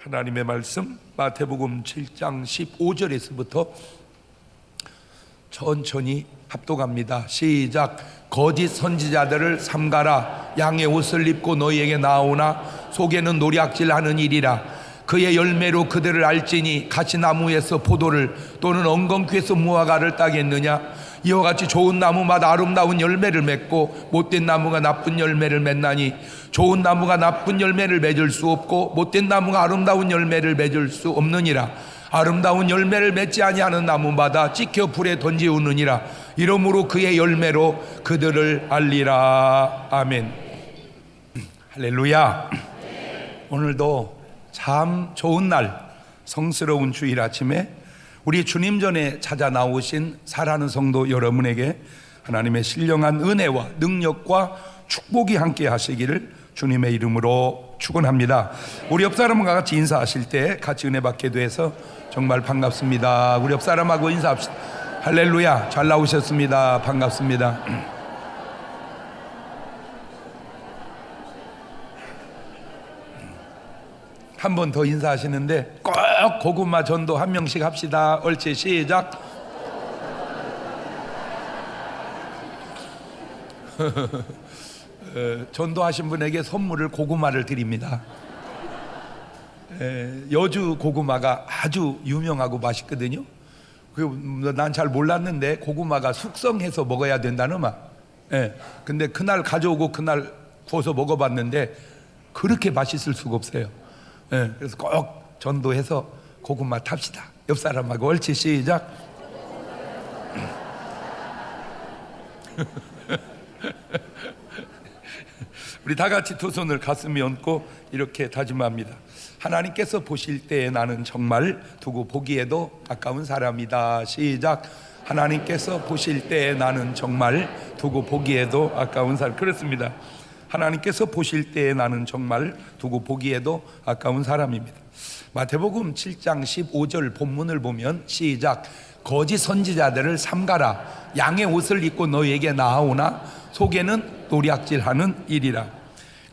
하나님의 말씀 마태복음 7장 15절에서부터 천천히 합독합니다. 시작. 거짓 선지자들을 삼가라. 양의 옷을 입고 너희에게 나오나 속에는 노략질하는 일이라. 그의 열매로 그들을 알지니 가시나무에서 포도를 또는 엉겅퀴에서 무화과를 따겠느냐. 이와 같이 좋은 나무마다 아름다운 열매를 맺고 못된 나무가 나쁜 열매를 맺나니 좋은 나무가 나쁜 열매를 맺을 수 없고 못된 나무가 아름다운 열매를 맺을 수 없느니라. 아름다운 열매를 맺지 아니하는 나무마다 찍혀 불에 던지우느니라. 이러므로 그의 열매로 그들을 알리라. 아멘. 할렐루야. 오늘도 참 좋은 날, 성스러운 주일 아침에 우리 주님 전에 찾아 나오신 사랑하는 성도 여러분에게 하나님의 신령한 은혜와 능력과 축복이 함께 하시기를 주님의 이름으로 축원합니다. 우리 옆 사람과 같이 인사하실 때 같이 은혜 받게 돼서 정말 반갑습니다. 우리 옆 사람하고 인사합시다. 할렐루야. 잘 나오셨습니다. 반갑습니다. 한 번 더 인사하시는데 꼭 고구마 전도 한 명씩 합시다. 옳지. 시작. 전도하신 분에게 선물을 고구마를 드립니다. 여주 고구마가 아주 유명하고 맛있거든요. 난 잘 몰랐는데 고구마가 숙성해서 먹어야 된다는 말. 근데 그날 가져오고 그날 구워서 먹어봤는데 그렇게 맛있을 수가 없어요. 그래서 꼭 전도해서 고구마 탑시다. 옆 사람하고 옳지. 시작. 우리 다 같이 두 손을 가슴에 얹고 이렇게 다짐합니다. 하나님께서 보실 때에 나는 정말 두고 보기에도 아까운 사람이다. 시작. 하나님께서 보실 때에 나는 정말 두고 보기에도 아까운 사람. 그렇습니다. 하나님께서 보실 때에 나는 정말 두고 보기에도 아까운 사람입니다. 마태복음 7장 15절 본문을 보면 시작. 거짓 선지자들을 삼가라. 양의 옷을 입고 너희에게 나아오나 속에는 노략질하는 일이라.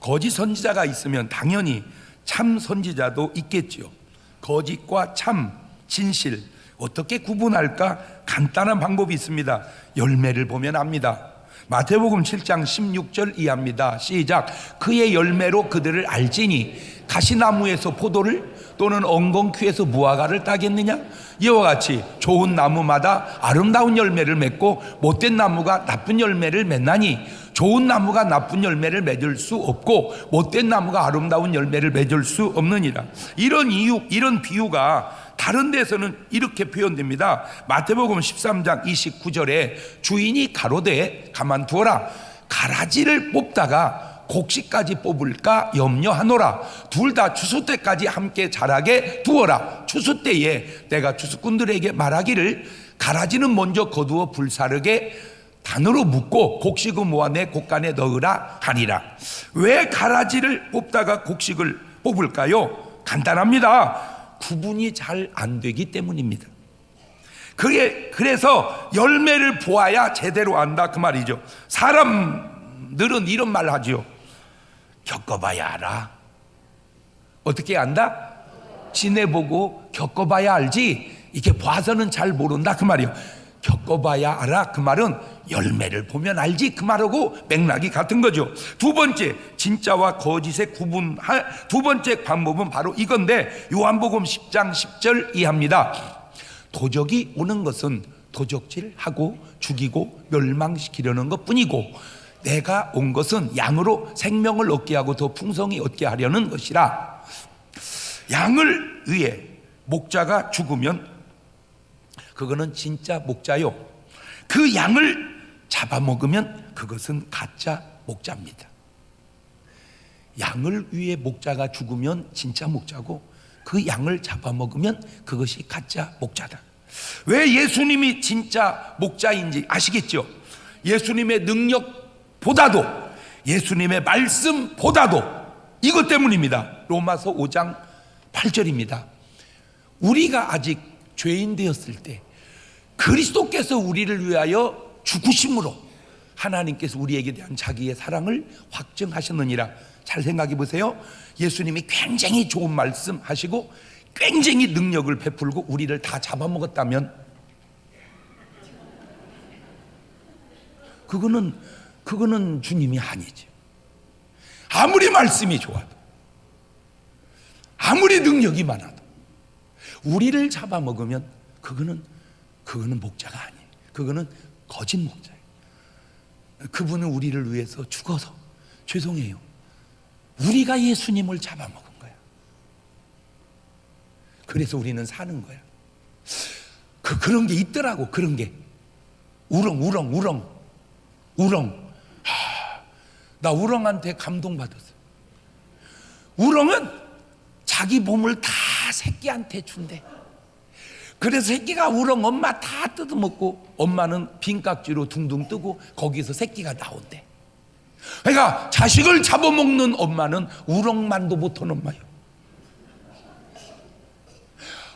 거짓 선지자가 있으면 당연히 참 선지자도 있겠지요. 거짓과 참, 진실 어떻게 구분할까? 간단한 방법이 있습니다. 열매를 보면 압니다. 마태복음 7장 16절 이하입니다. 시작. 그의 열매로 그들을 알지니 가시나무에서 포도를 또는 엉겅퀴에서 무화과를 따겠느냐. 이와 같이 좋은 나무마다 아름다운 열매를 맺고 못된 나무가 나쁜 열매를 맺나니 좋은 나무가 나쁜 열매를 맺을 수 없고 못된 나무가 아름다운 열매를 맺을 수 없느니라. 이런 비유가 다른 데서는 이렇게 표현됩니다. 마태복음 13장 29절에 주인이 가로되 가만두어라. 가라지를 뽑다가 곡식까지 뽑을까 염려하노라. 둘 다 추수 때까지 함께 자라게 두어라. 추수 때에 내가 추수꾼들에게 말하기를 가라지는 먼저 거두어 불사르게 단으로 묶고 곡식은 모아 내 곡간에 넣으라 하니라. 왜 가라지를 뽑다가 곡식을 뽑을까요? 간단합니다. 구분이 잘 안 되기 때문입니다. 그래서 열매를 보아야 제대로 안다 그 말이죠. 사람들은 이런 말 하죠. 겪어봐야 알아. 어떻게 안다? 지내보고 겪어봐야 알지 이게 봐서는 잘 모른다 그 말이에요. 겪어봐야 알아 그 말은 열매를 보면 알지 그 말하고 맥락이 같은 거죠. 두 번째, 진짜와 거짓의 구분할 두 번째 방법은 바로 이건데 요한복음 10장 10절 이하입니다. 도적이 오는 것은 도적질하고 죽이고 멸망시키려는 것뿐이고 내가 온 것은 양으로 생명을 얻게 하고 더 풍성히 얻게 하려는 것이라. 양을 위해 목자가 죽으면 그거는 진짜 목자요. 그 양을 잡아먹으면 그것은 가짜 목자입니다. 양을 위해 목자가 죽으면 진짜 목자고 그 양을 잡아먹으면 그것이 가짜 목자다. 왜 예수님이 진짜 목자인지 아시겠죠? 예수님의 능력보다도 예수님의 말씀보다도 이것 때문입니다. 로마서 5장 8절입니다. 우리가 아직 죄인 되었을 때 그리스도께서 우리를 위하여 죽으심으로 하나님께서 우리에게 대한 자기의 사랑을 확증하셨느니라. 잘 생각해 보세요. 예수님이 굉장히 좋은 말씀 하시고 굉장히 능력을 베풀고 우리를 다 잡아먹었다면 그거는 주님이 아니지. 아무리 말씀이 좋아도 아무리 능력이 많아도 우리를 잡아먹으면 그거는 목자가 아니에요. 그거는 거짓 목자예요. 그분은 우리를 위해서 죽어서, 죄송해요, 우리가 예수님을 잡아먹은 거야. 그래서 우리는 사는 거야. 그런 게 있더라고. 그런 게 우렁. 나 우렁한테 감동받았어. 우렁은 자기 몸을 다 새끼한테 준대. 그래서 새끼가 우렁 엄마 다 뜯어먹고 엄마는 빈깍지로 둥둥 뜨고 거기서 새끼가 나온대. 그러니까 자식을 잡아먹는 엄마는 우렁만도 못한 엄마예요.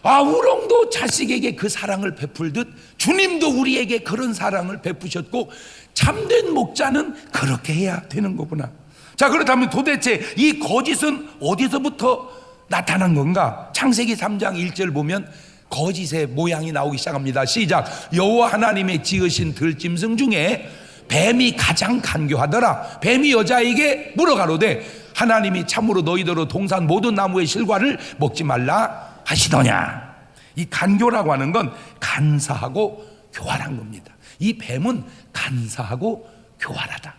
우렁도 자식에게 그 사랑을 베풀듯 주님도 우리에게 그런 사랑을 베푸셨고 참된 목자는 그렇게 해야 되는 거구나. 자, 그렇다면 도대체 이 거짓은 어디서부터 나타난 건가? 창세기 3장 1절 보면 거짓의 모양이 나오기 시작합니다. 시작. 여호와 하나님의 지으신 들짐승 중에 뱀이 가장 간교하더라. 뱀이 여자에게 물어가로되 하나님이 참으로 너희더러 동산 모든 나무의 실과를 먹지 말라 하시더냐. 이 간교라고 하는 건 간사하고 교활한 겁니다. 이 뱀은 간사하고 교활하다.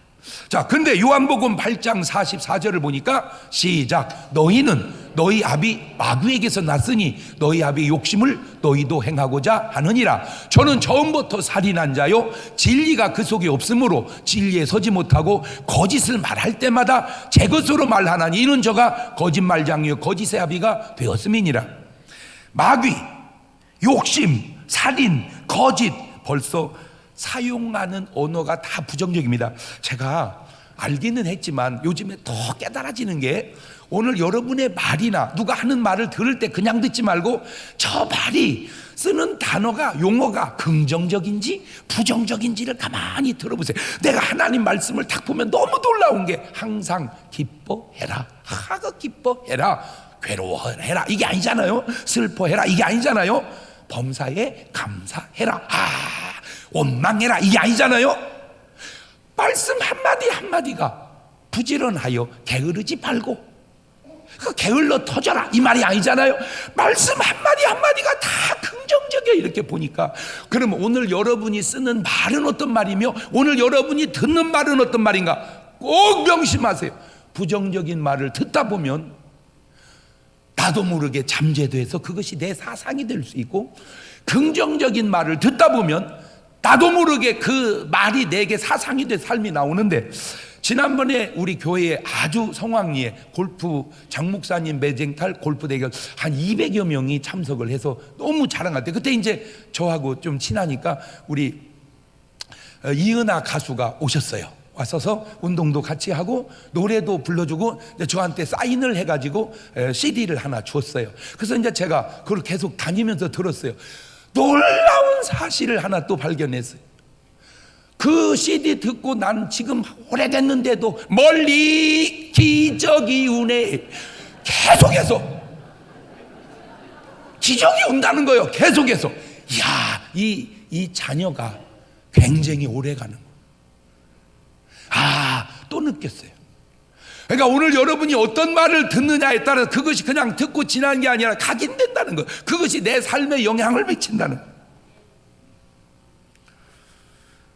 자, 근데 요한복음 8장 44절을 보니까 시작. 너희는 너희 아비 마귀에게서 났으니 너희 아비의 욕심을 너희도 행하고자 하느니라. 저는 처음부터 살인한 자요 진리가 그 속에 없으므로 진리에 서지 못하고 거짓을 말할 때마다 제 것으로 말하나니 이는 저가 거짓말장이요 거짓의 아비가 되었음이니라. 마귀, 욕심, 살인, 거짓, 벌써 사용하는 언어가 다 부정적입니다. 제가 알기는 했지만 요즘에 더 깨달아지는 게 오늘 여러분의 말이나 누가 하는 말을 들을 때 그냥 듣지 말고 저 말이 쓰는 단어가 용어가 긍정적인지 부정적인지를 가만히 들어보세요. 내가 하나님 말씀을 딱 보면 너무 놀라운 게 항상 기뻐해라, 기뻐해라, 괴로워해라 이게 아니잖아요. 슬퍼해라 이게 아니잖아요. 범사에 감사해라, 원망해라 이게 아니잖아요. 말씀 한마디 한마디가 부지런하여 게으르지 말고 게을러 터져라 이 말이 아니잖아요. 말씀 한마디 한마디가 다 긍정적이에요. 이렇게 보니까 그럼 오늘 여러분이 쓰는 말은 어떤 말이며 오늘 여러분이 듣는 말은 어떤 말인가 꼭 명심하세요. 부정적인 말을 듣다 보면 나도 모르게 잠재돼서 그것이 내 사상이 될 수 있고 긍정적인 말을 듣다 보면 나도 모르게 그 말이 내게 사상이 돼 삶이 나오는데 지난번에 우리 교회에 아주 성황리에 골프 장목사님 매쟁탈 골프 대결 한 200여 명이 참석을 해서 너무 자랑할 때 그때 이제 저하고 좀 친하니까 우리 이은아 가수가 오셨어요. 왔어서 운동도 같이 하고 노래도 불러주고 저한테 사인을 해가지고 CD를 하나 주었어요. 그래서 이제 제가 그걸 계속 다니면서 들었어요. 놀라운 사실을 하나 또 발견했어요. 그 CD 듣고 난 지금 오래됐는데도 멀리 기적이 우네 계속해서 기적이 온다는 거예요. 계속해서. 이야, 이 자녀가 굉장히 오래 가는 거예요. 또 느꼈어요. 그러니까 오늘 여러분이 어떤 말을 듣느냐에 따라서 그것이 그냥 듣고 지나는 게 아니라 각인된다는 거예요. 그것이 내 삶에 영향을 미친다는 거예요.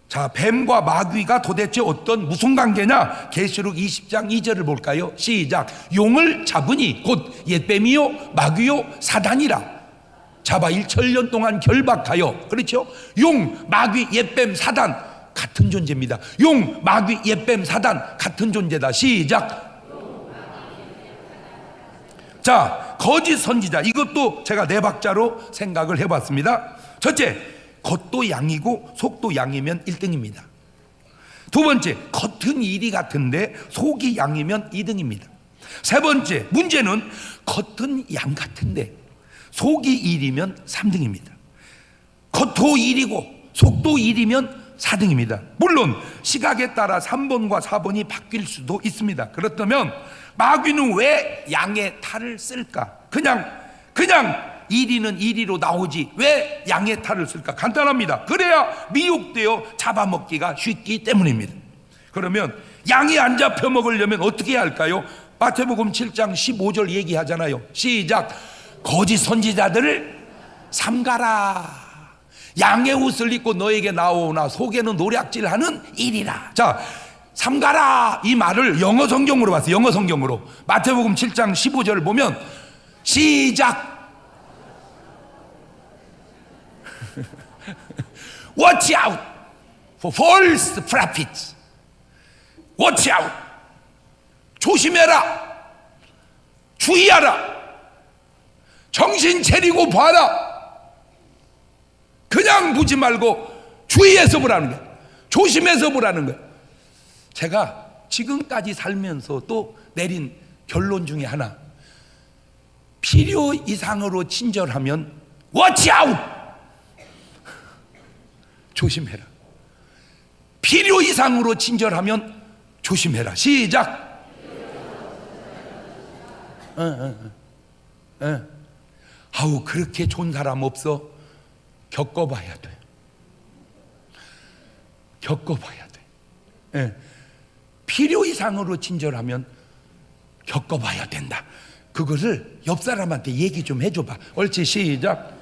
자, 뱀과 마귀가 도대체 무슨 관계냐? 계시록 20장 2절을 볼까요? 시작. 용을 잡으니 곧 옛뱀이요 마귀요 사단이라 잡아 1천년 동안 결박하여. 그렇죠? 용, 마귀, 옛뱀, 사단 같은 존재입니다. 용, 마귀, 옛뱀, 사단 같은 존재다. 시작. 자, 거짓 선지자 이것도 제가 네 박자로 생각을 해봤습니다. 첫째, 겉도 양이고 속도 양이면 1등입니다. 두 번째, 겉은 이리 같은데 속이 양이면 2등입니다. 세 번째, 문제는 겉은 양 같은데 속이 일이면 3등입니다. 겉도 일이고 속도 일이면 4등입니다. 물론 시각에 따라 3번과 4번이 바뀔 수도 있습니다. 그렇다면 마귀는 왜 양의 탈을 쓸까? 그냥 이리는 이리로 나오지 왜 양의 탈을 쓸까? 간단합니다. 그래야 미혹되어 잡아먹기가 쉽기 때문입니다. 그러면 양이 안 잡혀 먹으려면 어떻게 해야 할까요? 마태복음 7장 15절 얘기하잖아요. 시작. 거짓 선지자들을 삼가라. 양의 옷을 입고 너에게 나오나 속에는 노략질하는 일이라. 자, 삼가라 이 말을 영어 성경으로 봤어요. 영어 성경으로 마태복음 7장 15절을 보면 시작. Watch out for false prophets. Watch out. 조심해라. 주의하라. 정신 차리고 봐라. 그냥 보지 말고 주의해서 보라는 거야. 조심해서 보라는 거야. 제가 지금까지 살면서 또 내린 결론 중에 하나, 필요 이상으로 친절하면 Watch out. 조심해라. 필요 이상으로 친절하면 조심해라. 시작. 아우 그렇게 좋은 사람 없어. 겪어봐야 돼. 겪어봐야 돼. 필요 이상으로 친절하면 겪어봐야 된다. 그것을 옆 사람한테 얘기 좀 해줘봐. 옳지. 시작.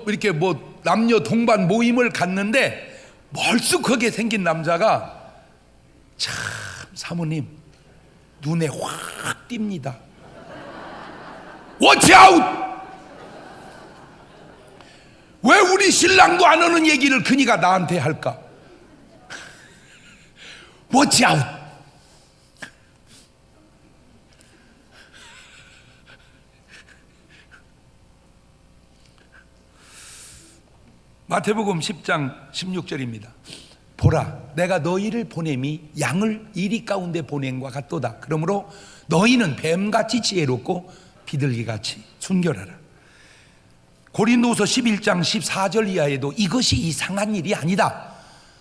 이렇게 남녀 동반 모임을 갔는데 멀쑥하게 생긴 남자가 참 사모님 눈에 확 띕니다. Watch out! 왜 우리 신랑도 안 하는 얘기를 그니가 나한테 할까? Watch out! 마태복음 10장 16절입니다. 보라, 내가 너희를 보냄이 양을 이리 가운데 보냄과 같도다. 그러므로 너희는 뱀같이 지혜롭고 비둘기같이 순결하라. 고린도후서 11장 14절 이하에도 이것이 이상한 일이 아니다.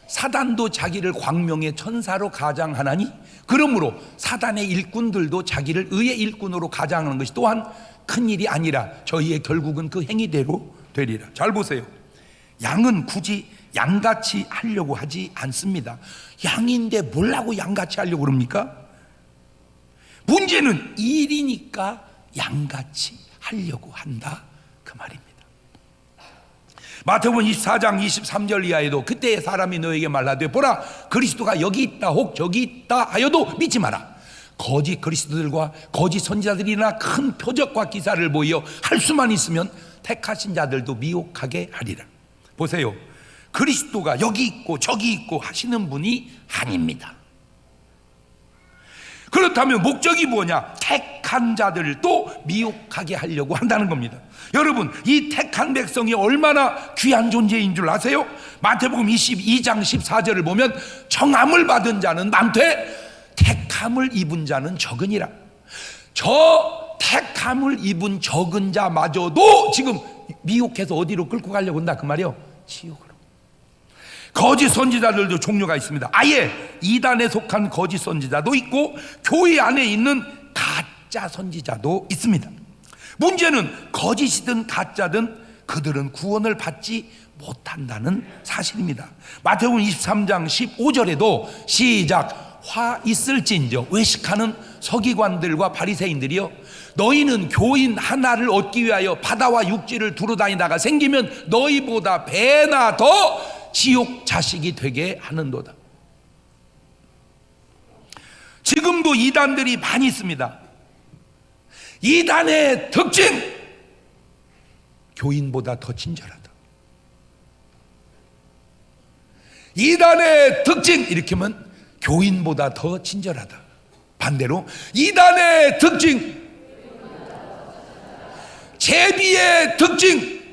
사단도 자기를 광명의 천사로 가장하나니 그러므로 사단의 일꾼들도 자기를 의의 일꾼으로 가장하는 것이 또한 큰 일이 아니라 저희의 결국은 그 행위대로 되리라. 잘 보세요. 양은 굳이 양같이 하려고 하지 않습니다. 양인데 뭘라고 양같이 하려고 그럽니까? 문제는 일이니까 양같이 하려고 한다 그 말입니다. 마태복음 24장 23절 이하에도 그때의 사람이 너에게 말하되 보라 그리스도가 여기 있다 혹 저기 있다 하여도 믿지 마라. 거짓 그리스도들과 거짓 선지자들이나 큰 표적과 기사를 보여 할 수만 있으면 택하신 자들도 미혹하게 하리라. 보세요. 그리스도가 여기 있고 저기 있고 하시는 분이 아닙니다. 그렇다면 목적이 뭐냐? 택한 자들도 미혹하게 하려고 한다는 겁니다. 여러분, 이 택한 백성이 얼마나 귀한 존재인 줄 아세요? 마태복음 22장 14절을 보면 정함을 받은 자는 많되 택함을 입은 자는 적으니라. 저 택함을 입은 적은 자마저도 지금 미혹해서 어디로 끌고 가려고 한다 그 말이요? 지옥으로. 거짓 선지자들도 종류가 있습니다. 아예 이단에 속한 거짓 선지자도 있고 교회 안에 있는 가짜 선지자도 있습니다. 문제는 거짓이든 가짜든 그들은 구원을 받지 못한다는 사실입니다. 마태복음 23장 15절에도 시작. 화 있을진저 외식하는 서기관들과 바리새인들이여 너희는 교인 하나를 얻기 위하여 바다와 육지를 두루다니다가 생기면 너희보다 배나 더 지옥 자식이 되게 하는도다. 지금도 이단들이 많이 있습니다. 이단의 특징, 교인보다 더 친절하다. 이단의 특징, 이렇게 하면 교인보다 더 친절하다. 반대로 이단의 특징, 제비의 특징,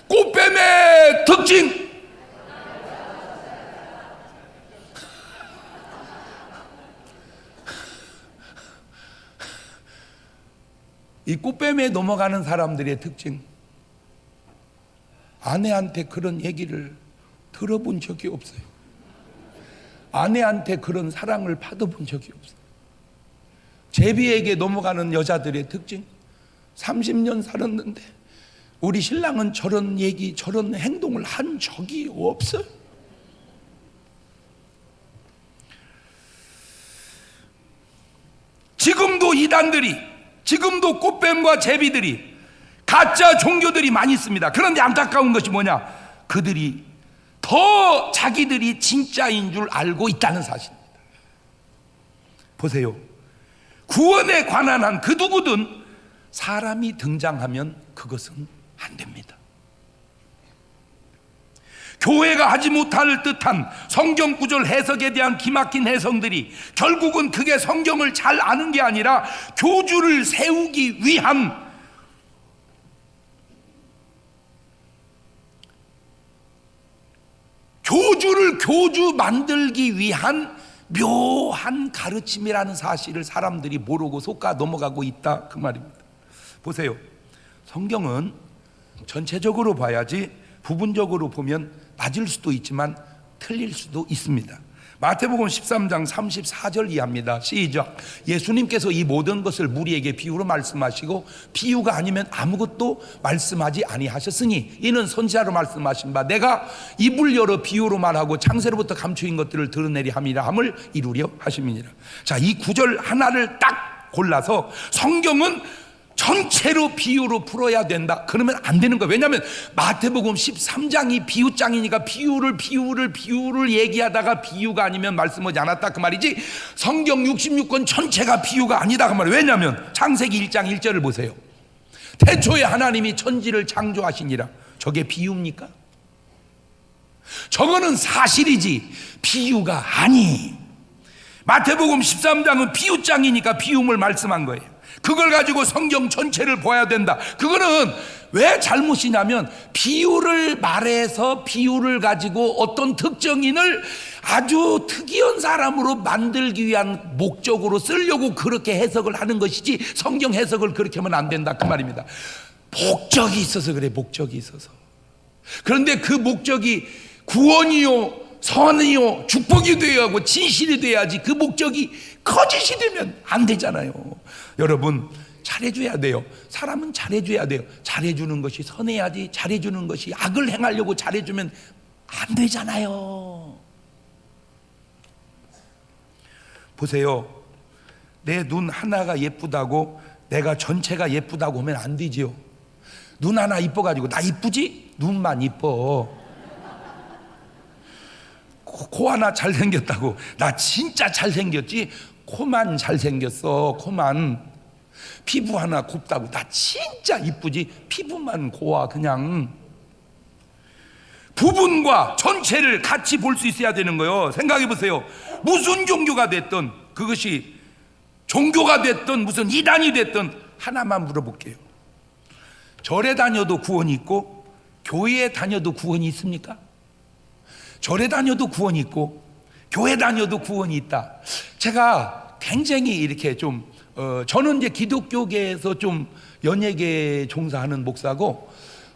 꽃뱀의 특징, 이 꽃뱀에 넘어가는 사람들의 특징, 아내한테 그런 얘기를 들어본 적이 없어요. 아내한테 그런 사랑을 받아본 적이 없어요. 제비에게 넘어가는 여자들의 특징, 30년 살았는데 우리 신랑은 저런 얘기, 저런 행동을 한 적이 없어요. 지금도 이단들이, 지금도 꽃뱀과 제비들이, 가짜 종교들이 많이 있습니다. 그런데 안타까운 것이 뭐냐? 그들이 더 자기들이 진짜인 줄 알고 있다는 사실입니다. 보세요. 구원에 관한 한 그 누구든 사람이 등장하면 그것은 안 됩니다. 교회가 하지 못할 듯한 성경 구절 해석에 대한 기막힌 해석들이 결국은 그게 성경을 잘 아는 게 아니라 교주를 세우기 위한 교주를 교주 만들기 위한 묘한 가르침이라는 사실을 사람들이 모르고 속아 넘어가고 있다, 그 말입니다. 보세요. 성경은 전체적으로 봐야지 부분적으로 보면 맞을 수도 있지만 틀릴 수도 있습니다. 마태복음 13장 34절 이하입니다. 시작. 예수님께서 이 모든 것을 무리에게 비유로 말씀하시고 비유가 아니면 아무것도 말씀하지 아니하셨으니 이는 선지자로 말씀하신 바 내가 입을 열어 비유로 말하고 창세로부터 감추인 것들을 드러내리 함이라 함을 이루려 하심이니라. 자, 이 구절 하나를 딱 골라서 성경은 전체로 비유로 풀어야 된다, 그러면 안 되는 거예요. 왜냐하면 마태복음 13장이 비유장이니까 비유를 얘기하다가 비유가 아니면 말씀하지 않았다, 그 말이지 성경 66권 전체가 비유가 아니다, 그 말이에요. 왜냐하면 창세기 1장 1절을 보세요. 태초에 하나님이 천지를 창조하시니라. 저게 비유입니까? 저거는 사실이지 비유가 아니. 마태복음 13장은 비유장이니까 비유를 말씀한 거예요. 그걸 가지고 성경 전체를 봐야 된다. 그거는 왜 잘못이냐면 비유를 말해서 비유를 가지고 어떤 특정인을 아주 특이한 사람으로 만들기 위한 목적으로 쓰려고 그렇게 해석을 하는 것이지 성경 해석을 그렇게 하면 안 된다, 그 말입니다. 목적이 있어서 그래, 목적이 있어서. 그런데 그 목적이 구원이요 선이요 축복이 되어야 하고 진실이 돼야지 그 목적이 거짓이 되면 안 되잖아요. 여러분 잘해줘야 돼요. 사람은 잘해줘야 돼요. 잘해주는 것이 선해야지 잘해주는 것이 악을 행하려고 잘해주면 안 되잖아요. 보세요. 내 눈 하나가 예쁘다고 내가 전체가 예쁘다고 하면 안 되지요. 눈 하나 이뻐가지고 나 이쁘지? 눈만 이뻐. 코 하나 잘생겼다고 나 진짜 잘생겼지? 코만 잘생겼어. 코만. 피부 하나 곱다고 나 진짜 이쁘지? 피부만 고와. 그냥 부분과 전체를 같이 볼 수 있어야 되는 거예요. 생각해 보세요. 무슨 종교가 됐든, 그것이 종교가 됐든 무슨 이단이 됐든 하나만 물어볼게요. 절에 다녀도 구원이 있고 교회에 다녀도 구원이 있습니까? 절에 다녀도 구원이 있고 교회 다녀도 구원이 있다. 제가 굉장히 이렇게 좀 저는 이제 기독교계에서 좀 연예계 종사하는 목사고,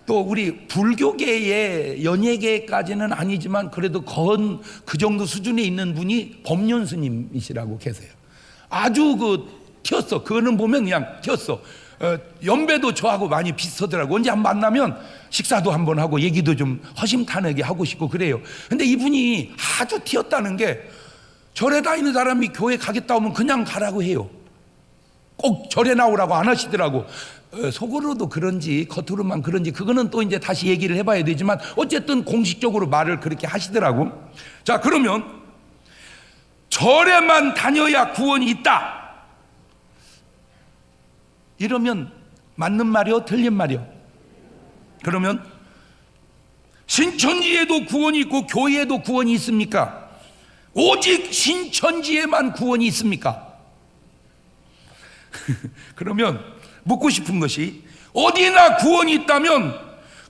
또 우리 불교계의 연예계까지는 아니지만 그래도 건 그 정도 수준에 있는 분이 법륜 스님이시라고 계세요. 아주 튀었어. 그거는 보면 그냥 튀었어. 연배도 저하고 많이 비슷하더라고. 언제 한번 만나면 식사도 한번 하고 얘기도 좀 허심탄회하게 하고 싶고 그래요. 근데 이분이 아주 튀었다는 게 절에 다니는 사람이 교회 가겠다 하면 그냥 가라고 해요. 꼭 절에 나오라고 안 하시더라고. 속으로도 그런지 겉으로만 그런지 그거는 또 이제 다시 얘기를 해봐야 되지만 어쨌든 공식적으로 말을 그렇게 하시더라고. 자, 그러면 절에만 다녀야 구원이 있다, 이러면 맞는 말이요 틀린 말이요? 그러면 신천지에도 구원이 있고 교회에도 구원이 있습니까? 오직 신천지에만 구원이 있습니까? 그러면 묻고 싶은 것이, 어디나 구원이 있다면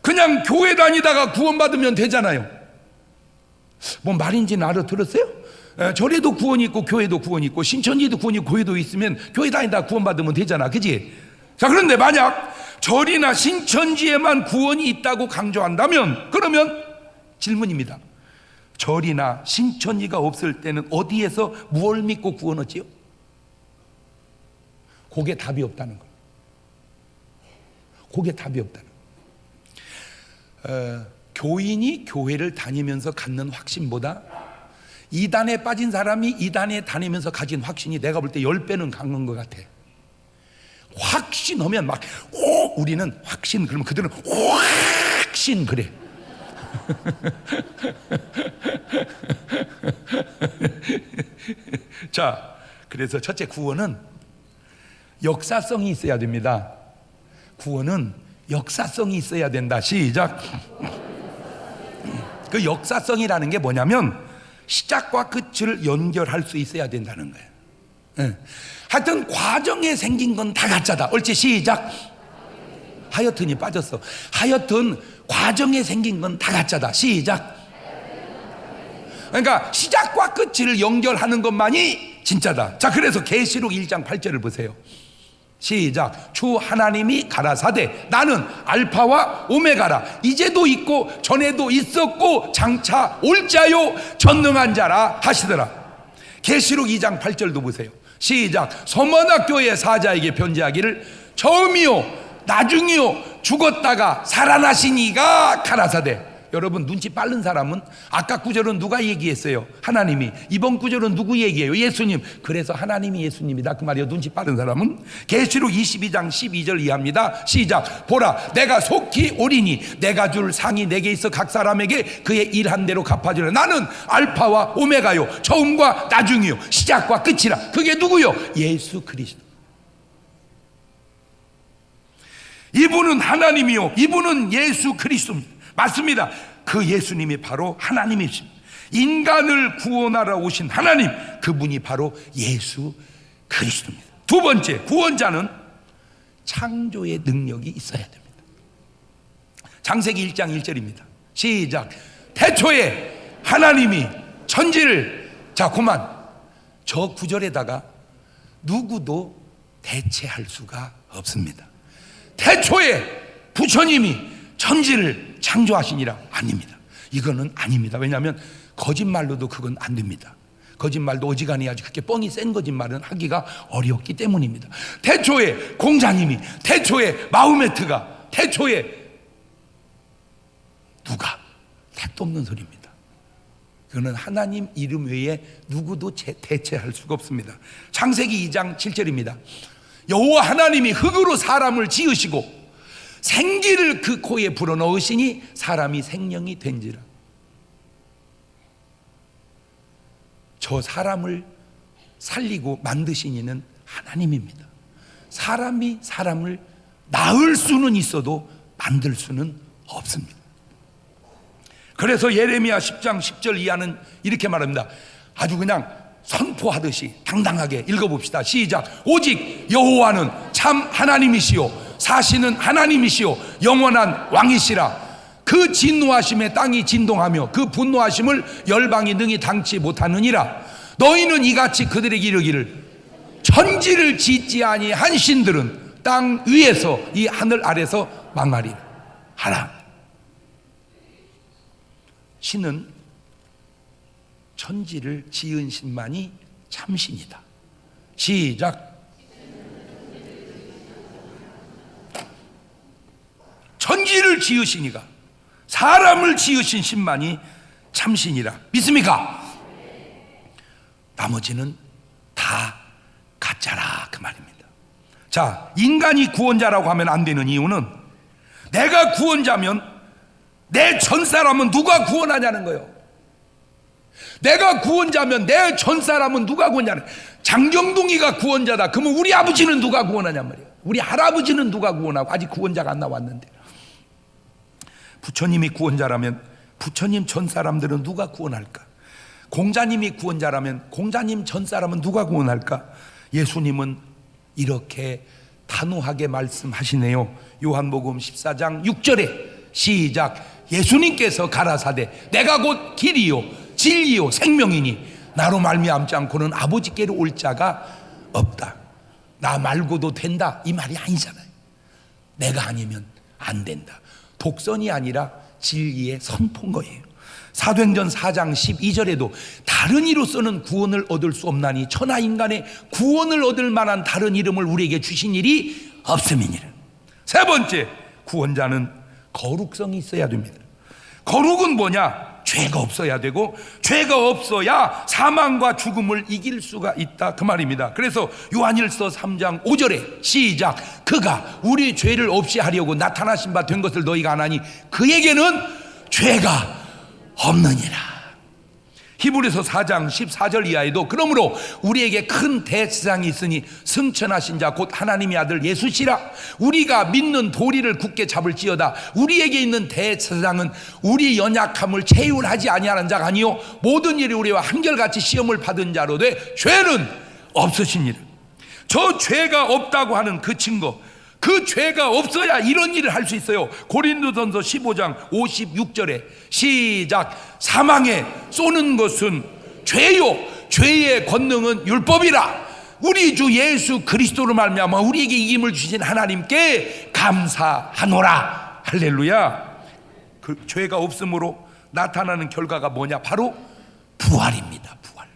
그냥 교회 다니다가 구원받으면 되잖아요. 뭐 말인지는 알아들었어요? 절에도 구원이 있고 교회도 구원이 있고 신천지에도 구원이 있고 교회도 있으면 교회 다니다가 구원받으면 되잖아, 그지? 자, 그런데 만약 절이나 신천지에만 구원이 있다고 강조한다면, 그러면 질문입니다. 절이나 신천지가 없을 때는 어디에서 무엇을 믿고 구원 얻지요? 그게 답이 없다는 거예요. 그게 답이 없다는 거예요. 교인이 교회를 다니면서 갖는 확신보다 이단에 빠진 사람이 이단에 다니면서 가진 확신이 내가 볼 때 10배는 강한 것 같아. 확신하면 막 우리는 확신, 그러면 그들은 확신 그래. 자, 그래서 첫째, 구원은 역사성이 있어야 됩니다. 구원은 역사성이 있어야 된다. 시작. 그 역사성이라는 게 뭐냐면 시작과 끝을 연결할 수 있어야 된다는 거예요. 하여튼 과정에 생긴 건 다 가짜다. 옳지? 시작. 하여튼이 빠졌어. 하여튼 과정에 생긴 건 다 가짜다. 시작. 그러니까 시작과 끝을 연결하는 것만이 진짜다. 자, 그래서 계시록 1장 8절을 보세요. 시작. 주 하나님이 가라사대 나는 알파와 오메가라, 이제도 있고 전에도 있었고 장차 올 자요 전능한 자라 하시더라. 계시록 2장 8절도 보세요. 시작. 서머나교회 사자에게 편지하기를 처음이요 나중이요 죽었다가 살아나신 이가 가라사대. 여러분, 눈치 빠른 사람은 아까 구절은 누가 얘기했어요? 하나님이. 이번 구절은 누구 얘기해요? 예수님. 그래서 하나님이 예수님이다 그 말이에요. 눈치 빠른 사람은. 계시록 22장 12절 이해합니다. 시작. 보라 내가 속히 오리니 내가 줄 상이 내게 있어 각 사람에게 그의 일한 대로 갚아주라. 나는 알파와 오메가요 처음과 나중이요 시작과 끝이라. 그게 누구요? 예수 그리스도. 이분은 하나님이요 이분은 예수 그리스도입니다. 맞습니다. 그 예수님이 바로 하나님이십니다. 인간을 구원하러 오신 하나님, 그분이 바로 예수 그리스도입니다. 두 번째, 구원자는 창조의 능력이 있어야 됩니다. 창세기 1장 1절입니다. 시작. 태초에 하나님이 천지를. 자, 그만. 저 구절에다가 누구도 대체할 수가 없습니다. 태초에 부처님이 천지를 창조하시니라. 아닙니다. 이거는 아닙니다. 왜냐하면 거짓말로도 그건 안 됩니다. 거짓말도 어지간해야지 그렇게 뻥이 센 거짓말은 하기가 어렵기 때문입니다. 태초에 공자님이, 태초에 마호메트가, 태초에 누가, 택도 없는 소리입니다. 그거는 하나님 이름 외에 누구도 대체할 수가 없습니다. 창세기 2장 7절입니다. 여호와 하나님이 흙으로 사람을 지으시고 생기를 그 코에 불어넣으시니 사람이 생명이 된지라. 저 사람을 살리고 만드신 이는 하나님입니다. 사람이 사람을 낳을 수는 있어도 만들 수는 없습니다. 그래서 예레미야 10장 10절 이하는 이렇게 말합니다. 아주 그냥 선포하듯이 당당하게 읽어봅시다. 시작. 오직 여호와는 참 하나님이시요 사시는 하나님이시요 영원한 왕이시라. 그 진노하심에 땅이 진동하며 그 분노하심을 열방이 능히 당치 못하느니라. 너희는 이같이 그들에게 이르기를 천지를 짓지 아니한 신들은 땅 위에서 이 하늘 아래서 망하리라 하라. 신은 천지를 지은 신만이 참신이다. 시작. 천지를 지으시니가 사람을 지으신 신만이 참신이라. 믿습니까? 나머지는 다 가짜라 그 말입니다. 자, 인간이 구원자라고 하면 안 되는 이유는 내가 구원자면 내 전 사람은 누가 구원하냐는 거예요. 내가 구원자면 내 전 사람은 누가 구원하냐. 장경동이가 구원자다. 그러면 우리 아버지는 누가 구원하냔 말이에요. 우리 할아버지는 누가 구원하고. 아직 구원자가 안 나왔는데. 부처님이 구원자라면 부처님 전 사람들은 누가 구원할까? 공자님이 구원자라면 공자님 전 사람은 누가 구원할까? 예수님은 이렇게 단호하게 말씀하시네요. 요한복음 14장 6절에 시작. 예수님께서 가라사대 내가 곧 길이요 진리요 생명이니 나로 말미암지 않고는 아버지께로 올 자가 없다. 나 말고도 된다 이 말이 아니잖아요. 내가 아니면 안 된다. 독선이 아니라 진리의 선포인 거예요. 사도행전 4장 12절에도 다른 이로서는 구원을 얻을 수 없나니 천하 인간의 구원을 얻을 만한 다른 이름을 우리에게 주신 일이 없음이니라. 세 번째, 구원자는 거룩성이 있어야 됩니다. 거룩은 뭐냐? 죄가 없어야 되고, 죄가 없어야 사망과 죽음을 이길 수가 있다, 그 말입니다. 그래서 요한일서 3장 5절에 시작, 그가 우리 죄를 없이 하려고 나타나신 바 된 것을 너희가 아나니 그에게는 죄가 없느니라. 히브리서 4장 14절 이하에도 그러므로 우리에게 큰 대제사장이 있으니 승천하신 자 곧 하나님의 아들 예수시라. 우리가 믿는 도리를 굳게 잡을지어다. 우리에게 있는 대제사장은 우리 연약함을 체휼하지 아니하는 자가 아니요 모든 일이 우리와 한결같이 시험을 받은 자로 돼 죄는 없으시니라. 저 죄가 없다고 하는 그 증거, 그 죄가 없어야 이런 일을 할 수 있어요. 고린도전서 15장 56절에 시작, 사망에 쏘는 것은 죄요 죄의 권능은 율법이라. 우리 주 예수 그리스도로 말미암아 우리에게 이김을 주신 하나님께 감사하노라. 할렐루야. 그 죄가 없음으로 나타나는 결과가 뭐냐? 바로 부활입니다. 부활.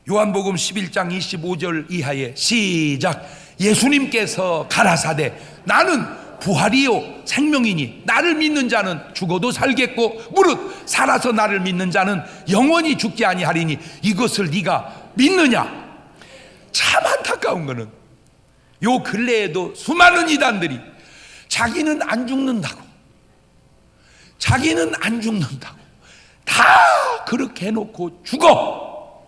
요한복음 11장 25절 이하에 시작, 예수님께서 가라사대 나는 부활이요 생명이니 나를 믿는 자는 죽어도 살겠고 무릇 살아서 나를 믿는 자는 영원히 죽지 아니하리니 이것을 네가 믿느냐? 참 안타까운 거는 요 근래에도 수많은 이단들이 자기는 안 죽는다고, 자기는 안 죽는다고 다 그렇게 해놓고 죽어.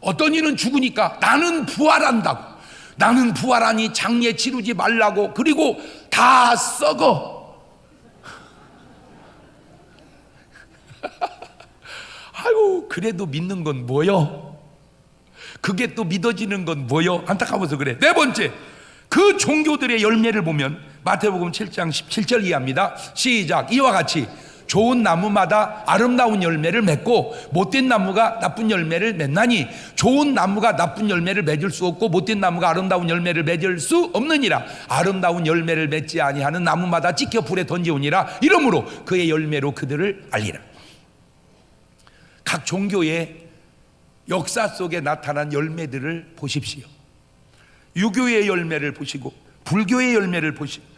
어떤 이는 죽으니까 나는 부활한다고, 나는 부활하니 장례 치르지 말라고, 그리고 다 썩어. 아유, 그래도 믿는 건 뭐요? 그게 또 믿어지는 건 뭐요? 안타까워서 그래. 네 번째, 그 종교들의 열매를 보면 마태복음 7장 17절 이하입니다. 시작, 이와 같이 좋은 나무마다 아름다운 열매를 맺고 못된 나무가 나쁜 열매를 맺나니 좋은 나무가 나쁜 열매를 맺을 수 없고 못된 나무가 아름다운 열매를 맺을 수 없느니라. 아름다운 열매를 맺지 아니하는 나무마다 찍혀 불에 던지우니라. 이러므로 그의 열매로 그들을 알리라. 각 종교의 역사 속에 나타난 열매들을 보십시오. 유교의 열매를 보시고 불교의 열매를 보시고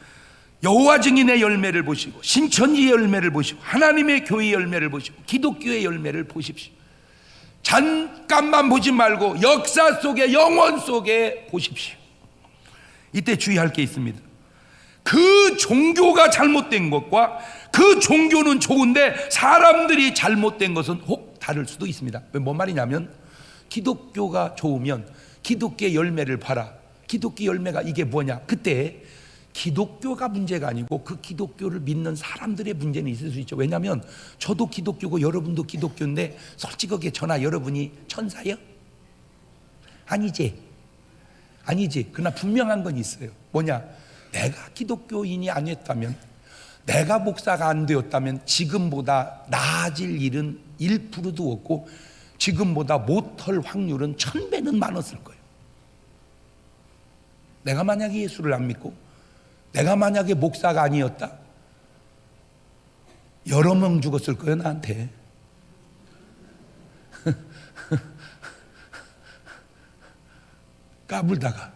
여호와 증인의 열매를 보시고 신천지의 열매를 보시고 하나님의 교회의 열매를 보시고 기독교의 열매를 보십시오. 잠깐만 보지 말고 역사 속에, 영원 속에 보십시오. 이때 주의할 게 있습니다. 그 종교가 잘못된 것과 그 종교는 좋은데 사람들이 잘못된 것은 혹 다를 수도 있습니다. 뭔 말이냐면 기독교가 좋으면 기독교의 열매를 봐라. 기독교 열매가 이게 뭐냐? 그때 기독교가 문제가 아니고 그 기독교를 믿는 사람들의 문제는 있을 수 있죠. 왜냐하면 저도 기독교고 여러분도 기독교인데 솔직하게 저나 여러분이 천사예요? 아니지. 그러나 분명한 건 있어요. 뭐냐? 내가 기독교인이 아니었다면, 내가 목사가 안 되었다면 지금보다 나아질 일은 1%도 없고 지금보다 못할 확률은 1000배는 많았을 거예요. 내가 만약에 예수를 안 믿고 내가 만약에 목사가 아니었다, 여러 명 죽었을 거예요, 나한테. 까불다가.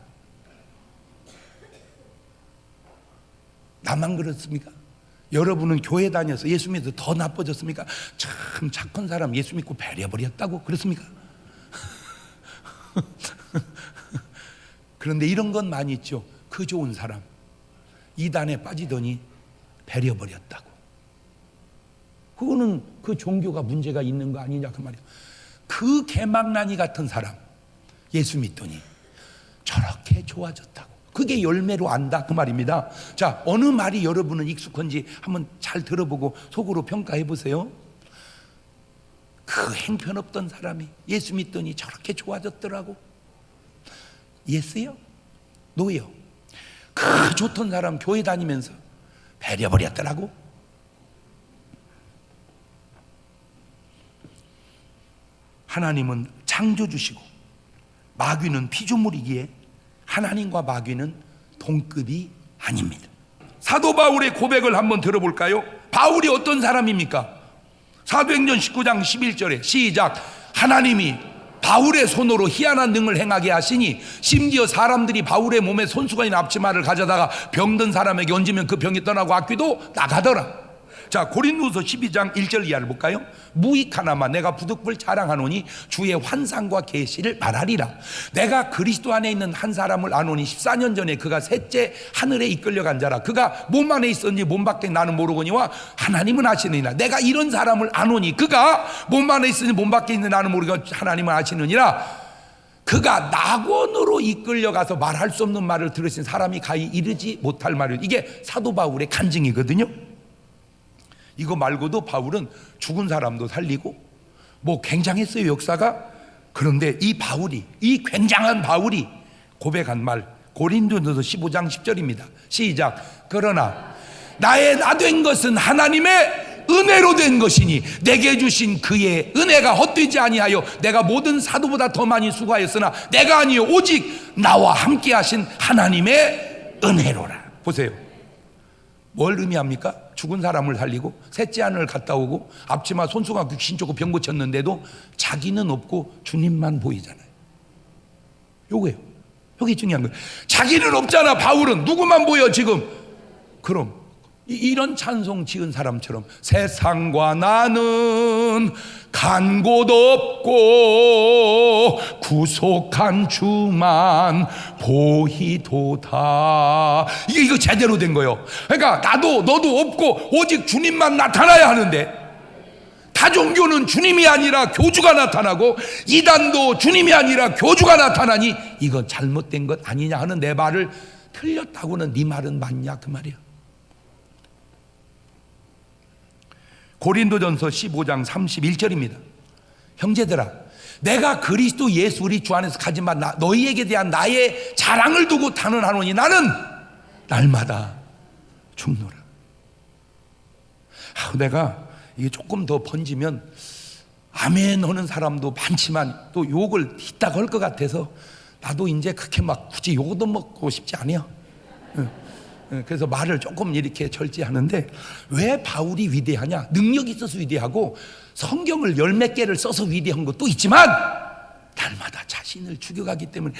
나만 그렇습니까? 여러분은 교회 다녀서 예수 믿어서 더 나빠졌습니까? 참 착한 사람 예수 믿고 배려버렸다고 그렇습니까? 그런데 이런 건 많이 있죠. 그 좋은 사람 이단에 빠지더니 배려버렸다고. 그거는 그 종교가 문제가 있는 거 아니냐 그 말이야. 그 개망나니 같은 사람 예수 믿더니 저렇게 좋아졌다고. 그게 열매로 안다 그 말입니다. 자, 어느 말이 여러분은 익숙한지 한번 잘 들어보고 속으로 평가해 보세요. 그 행편없던 사람이 예수 믿더니 저렇게 좋아졌더라고. 예스요? 노요? 그 좋던 사람 교회 다니면서 배려버렸더라고. 하나님은 창조주시고 마귀는 피조물이기에 하나님과 마귀는 동급이 아닙니다. 사도 바울의 고백을 한번 들어볼까요? 바울이 어떤 사람입니까? 사도행전 19장 11절에 시작. 하나님이 바울의 손으로 희한한 능을 행하게 하시니 심지어 사람들이 바울의 몸에 손수건이나 앞치마를 가져다가 병든 사람에게 얹으면 그 병이 떠나고 악귀도 나가더라. 자, 고린도서 12장 1절 이하를 볼까요? 무익하나마 내가 부득불 자랑하노니 주의 환상과 계시를 말하리라. 내가 그리스도 안에 있는 한 사람을 아노니 14년 전에 그가 셋째 하늘에 이끌려간 자라. 그가 몸 안에 있었는지 몸 밖에 나는 모르거니와 하나님은 아시느니라. 내가 이런 사람을 아노니 그가 몸 안에 있었는지 몸 밖에 있는 나는 모르고 하나님은 아시느니라. 그가 낙원으로 이끌려가서 말할 수 없는 말을 들으신 사람이 가히 이르지 못할 말이요. 이게 사도 바울의 간증이거든요. 이거 말고도 바울은 죽은 사람도 살리고 뭐 굉장했어요, 역사가. 그런데 이 바울이, 이 굉장한 바울이 고백한 말, 고린도전서 15장 10절입니다. 시작. 그러나 나의 나 된 것은 하나님의 은혜로 된 것이니 내게 주신 그의 은혜가 헛되지 아니하여 내가 모든 사도보다 더 많이 수고하였으나 내가 아니요 오직 나와 함께 하신 하나님의 은혜로라. 보세요. 뭘 의미합니까? 죽은 사람을 살리고 셋째 하늘을 갔다 오고 앞치마 손수건 귀신 쫓고 병 고쳤는데도 자기는 없고 주님만 보이잖아요. 요거예요. 여기 중요한 거예요. 자기는 없잖아. 바울은 누구만 보여 지금. 그럼 이런 찬송 지은 사람처럼 세상과 나는 간 곳 없고 구속한 주만 보이도다. 이거 제대로 된 거예요. 그러니까 나도 너도 없고 오직 주님만 나타나야 하는데, 다종교는 주님이 아니라 교주가 나타나고 이단도 주님이 아니라 교주가 나타나니 이건 잘못된 것 아니냐 하는 내 말을 틀렸다고는 네 말은 맞냐 그 말이야. 고린도전서 15장 31절입니다. 형제들아, 내가 그리스도 예수 우리 주 안에서 가진 바 너희에게 대한 나의 자랑을 두고 단언하노니 나는 날마다 죽노라. 내가 이게 조금 더 번지면 아멘 하는 사람도 많지만 또 욕을 이따가 할 것 같아서 나도 이제 그렇게 막 굳이 욕도 먹고 싶지 않아요. 그래서 말을 조금 이렇게 절제하는데, 왜 바울이 위대하냐? 능력이 있어서 위대하고 성경을 열 몇 개를 써서 위대한 것도 있지만 날마다 자신을 죽여가기 때문에,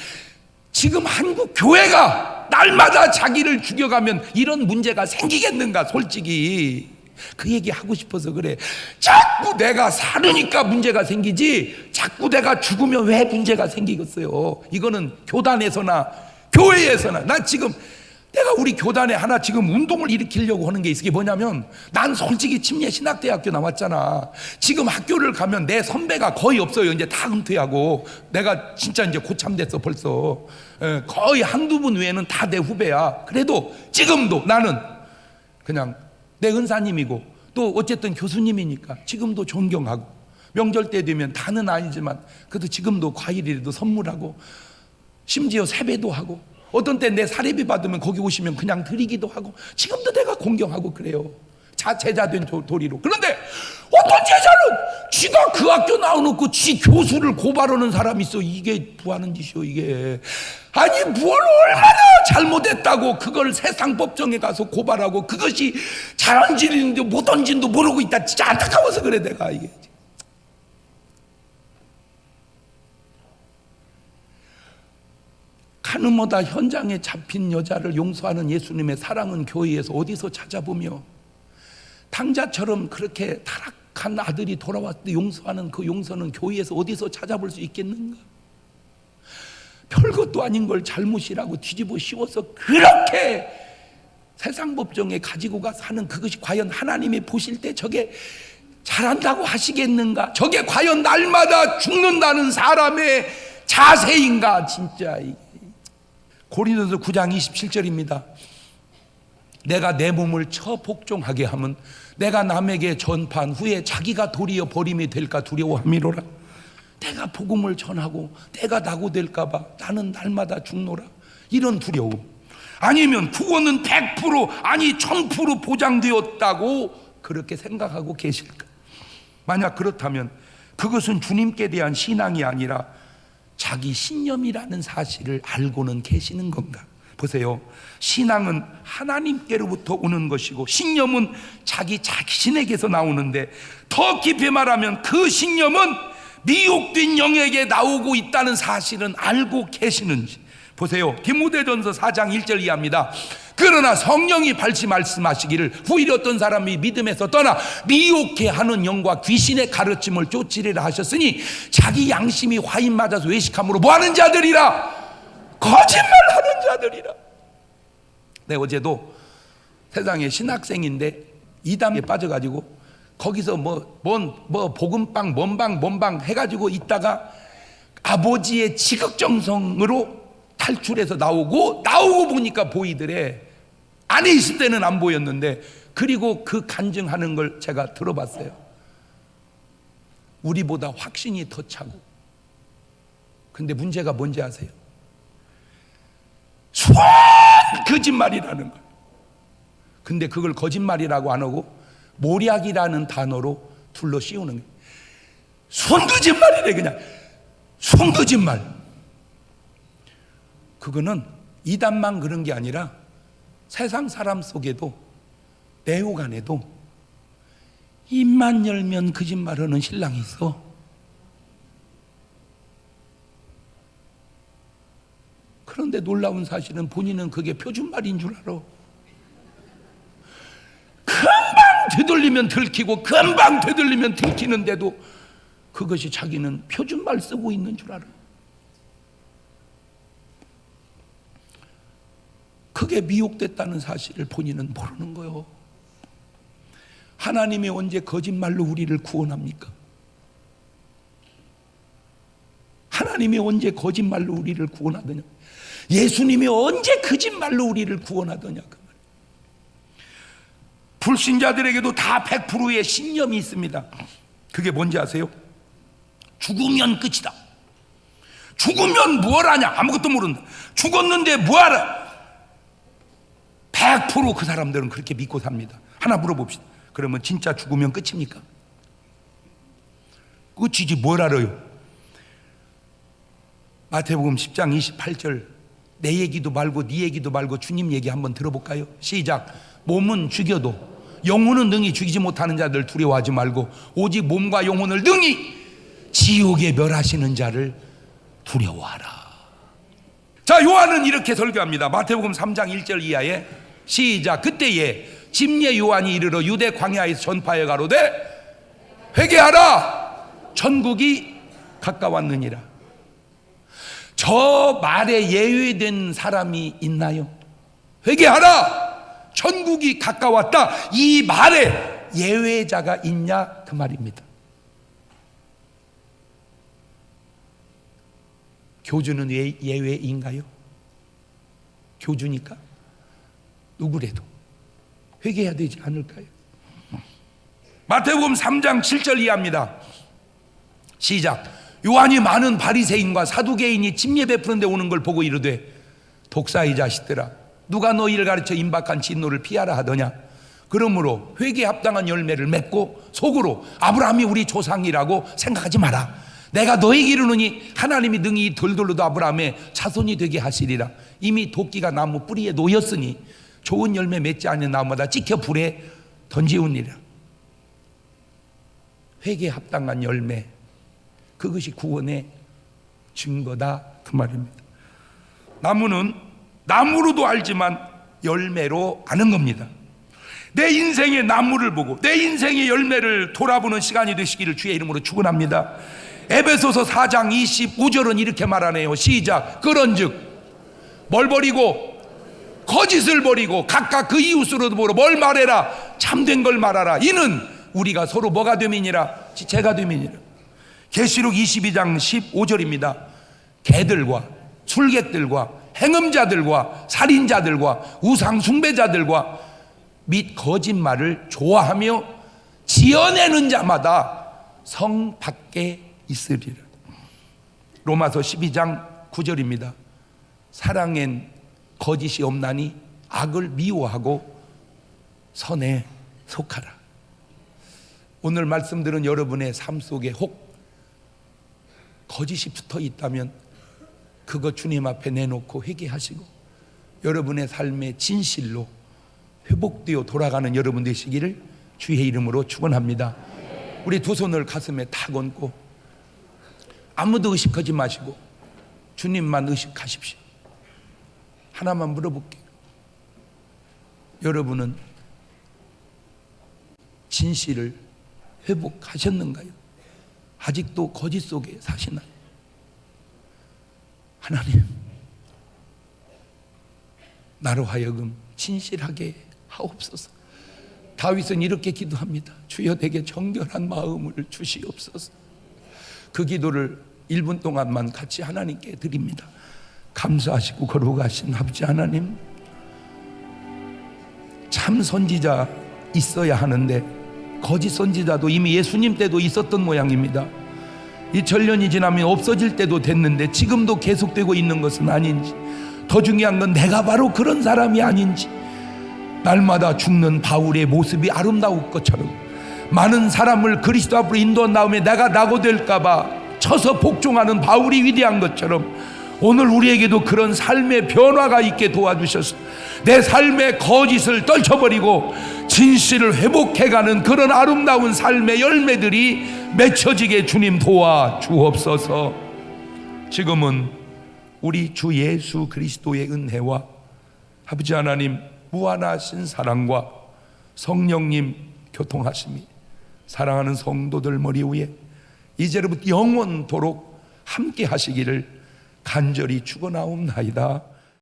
지금 한국 교회가 날마다 자기를 죽여가면 이런 문제가 생기겠는가? 솔직히 그 얘기 하고 싶어서 그래. 자꾸 내가 살으니까 문제가 생기지 자꾸 내가 죽으면 왜 문제가 생기겠어요? 이거는 교단에서나 교회에서나. 나 지금 내가 우리 교단에 하나 지금 운동을 일으키려고 하는 게 있어. 이게 뭐냐면, 난 솔직히 침례신학대학교 나왔잖아. 지금 학교를 가면 내 선배가 거의 없어요. 이제 다 은퇴하고. 내가 진짜 이제 고참됐어 벌써. 거의 한두 분 외에는 다 내 후배야. 그래도 지금도 나는 그냥 내 은사님이고 또 어쨌든 교수님이니까 지금도 존경하고, 명절 때 되면 다는 아니지만 그래도 지금도 과일이라도 선물하고 심지어 세배도 하고, 어떤 때 내 사례비 받으면 거기 오시면 그냥 드리기도 하고, 지금도 내가 공경하고 그래요. 제자된 도리로. 그런데 어떤 제자는 지가 그 학교 나와놓고 지 교수를 고발하는 사람이 있어. 이게 뭐하는 짓이요 이게. 아니 뭘 얼마나 잘못했다고 그걸 세상법정에 가서 고발하고 그것이 잘한지인지 못한지도 모르고 있다. 진짜 안타까워서 그래 내가. 이게 카누모다 현장에 잡힌 여자를 용서하는 예수님의 사랑은 교회에서 어디서 찾아보며, 당자처럼 그렇게 타락한 아들이 돌아왔을 때 용서하는 그 용서는 교회에서 어디서 찾아볼 수 있겠는가? 별것도 아닌 걸 잘못이라고 뒤집어 씌워서 그렇게 세상 법정에 가지고 가서 하는 그것이 과연 하나님이 보실 때 저게 잘한다고 하시겠는가? 저게 과연 날마다 죽는다는 사람의 자세인가? 진짜. 고린도서 9장 27절입니다. 내가 내 몸을 처 복종하게 하면 내가 남에게 전파한 후에 자기가 도리어 버림이 될까 두려워함이로라. 내가 복음을 전하고 내가 낙오될까 봐 나는 날마다 죽노라. 이런 두려움. 아니면 구원은 100% 아니 1000% 보장되었다고 그렇게 생각하고 계실까? 만약 그렇다면 그것은 주님께 대한 신앙이 아니라 자기 신념이라는 사실을 알고는 계시는 건가? 보세요. 신앙은 하나님께로부터 오는 것이고 신념은 자기 자신에게서 나오는데, 더 깊이 말하면 그 신념은 미혹된 영에게 나오고 있다는 사실은 알고 계시는지. 보세요. 디모데전서 4장 1절 이하입니다. 그러나 성령이 발시 말씀하시기를 후일 어떤 사람이 믿음에서 떠나 미혹해 하는 영과 귀신의 가르침을 쫓으리라 하셨으니 자기 양심이 화인 맞아서 외식함으로 뭐하는 자들이라, 거짓말하는 자들이라. 네, 어제도 세상에 신학생인데 이담에 빠져가지고 거기서 복음방 뭔방 해가지고 있다가 아버지의 지극정성으로 탈출해서 나오고 보니까 보이더래. 안에 있을 때는 안 보였는데, 그리고 그 간증하는 걸 제가 들어봤어요. 우리보다 확신이 더 차고. 근데 문제가 뭔지 아세요? 순 거짓말이라는 거예요. 근데 그걸 거짓말이라고 안 하고 모략이라는 단어로 둘러 씌우는 거예요. 순 거짓말이래. 그냥 순 거짓말. 그거는 이단만 그런 게 아니라 세상 사람 속에도, 내욕 안에도 입만 열면 거짓말하는 신랑이 있어. 그런데 놀라운 사실은 본인은 그게 표준말인 줄 알아. 금방 되돌리면 들키고 금방 되돌리면 들키는데도 그것이 자기는 표준말 쓰고 있는 줄 알아. 그게 미혹됐다는 사실을 본인은 모르는 거예요. 하나님이 언제 거짓말로 우리를 구원합니까? 하나님이 언제 거짓말로 우리를 구원하더냐? 예수님이 언제 거짓말로 우리를 구원하더냐? 그 말. 불신자들에게도 다 100%의 신념이 있습니다. 그게 뭔지 아세요? 죽으면 끝이다. 죽으면 뭘 하냐? 아무것도 모른다. 죽었는데 뭐하라? 100% 그 사람들은 그렇게 믿고 삽니다. 하나 물어봅시다. 그러면 진짜 죽으면 끝입니까? 끝이지 뭘 알아요? 마태복음 10장 28절, 내 얘기도 말고 네 얘기도 말고 주님 얘기 한번 들어볼까요? 시작. 몸은 죽여도 영혼은 능히 죽이지 못하는 자들 두려워하지 말고 오직 몸과 영혼을 능히 지옥에 멸하시는 자를 두려워하라. 자, 요한은 이렇게 설교합니다. 마태복음 3장 1절 이하에 시작. 그때에 침례 요한이 이르러 유대 광야에서 전파해 가로되 회개하라, 천국이 가까웠느니라. 저 말에 예외된 사람이 있나요? 회개하라, 천국이 가까웠다, 이 말에 예외자가 있냐? 그 말입니다. 교주는 왜 예외인가요? 교주니까 누구래도 회개해야 되지 않을까요? 마태복음 3장 7절 이하입니다. 시작. 요한이 많은 바리새인과 사두개인이 침례 베푸는 데 오는 걸 보고 이르되 독사의 자식들아, 누가 너희를 가르쳐 임박한 진노를 피하라 하더냐? 그러므로 회개에 합당한 열매를 맺고 속으로 아브라함이 우리 조상이라고 생각하지 마라. 내가 너에게 이르노니 하나님이 능히 돌돌로도 아브라함의 자손이 되게 하시리라. 이미 도끼가 나무 뿌리에 놓였으니 좋은 열매 맺지 않는 나무마다 찍혀 불에 던지우니라. 회개에 합당한 열매, 그것이 구원의 증거다, 그 말입니다. 나무는 나무로도 알지만 열매로 아는 겁니다. 내 인생의 나무를 보고 내 인생의 열매를 돌아보는 시간이 되시기를 주의 이름으로 축원합니다. 에베소서 4장 25절은 이렇게 말하네요. 시작. 그런즉 뭘 버리고 거짓을 버리고 각각 그 이웃으로도 보러 뭘 말해라? 참된 걸 말하라. 이는 우리가 서로 뭐가 됨이니라? 지체가 됨이니라. 계시록 22장 15절입니다. 개들과 술객들과 행음자들과 살인자들과 우상 숭배자들과 및 거짓말을 좋아하며 지어내는 자마다 성 밖에 있으리라. 로마서 12장 9절입니다. 사랑엔 거짓이 없나니 악을 미워하고 선에 속하라. 오늘 말씀들은 여러분의 삶 속에 혹 거짓이 붙어 있다면 그거 주님 앞에 내놓고 회개하시고 여러분의 삶의 진실로 회복되어 돌아가는 여러분 되시기를 주의 이름으로 축원합니다. 우리 두 손을 가슴에 탁 얹고 아무도 의식하지 마시고 주님만 의식하십시오. 하나만 물어볼게요. 여러분은 진실을 회복하셨는가요? 아직도 거짓 속에 사시나요? 하나님, 나로 하여금 진실하게 하옵소서. 다윗은 이렇게 기도합니다. 주여 내게 정결한 마음을 주시옵소서. 그 기도를 1분 동안만 같이 하나님께 드립니다. 감사하시고 거룩하신 아버지 하나님, 참 선지자 있어야 하는데 거짓 선지자도 이미 예수님 때도 있었던 모양입니다. 2000년이 지나면 없어질 때도 됐는데 지금도 계속되고 있는 것은 아닌지, 더 중요한 건 내가 바로 그런 사람이 아닌지, 날마다 죽는 바울의 모습이 아름다울 것처럼 많은 사람을 그리스도 앞으로 인도한 다음에 내가 낙오될까봐 쳐서 복종하는 바울이 위대한 것처럼 오늘 우리에게도 그런 삶의 변화가 있게 도와주셔서 내 삶의 거짓을 떨쳐버리고 진실을 회복해가는 그런 아름다운 삶의 열매들이 맺혀지게 주님 도와 주옵소서. 지금은 우리 주 예수 그리스도의 은혜와 아버지 하나님 무한하신 사랑과 성령님 교통하심이 사랑하는 성도들 머리 위에 이제로부터 영원토록 함께 하시기를 간절히 축원하옵나이다.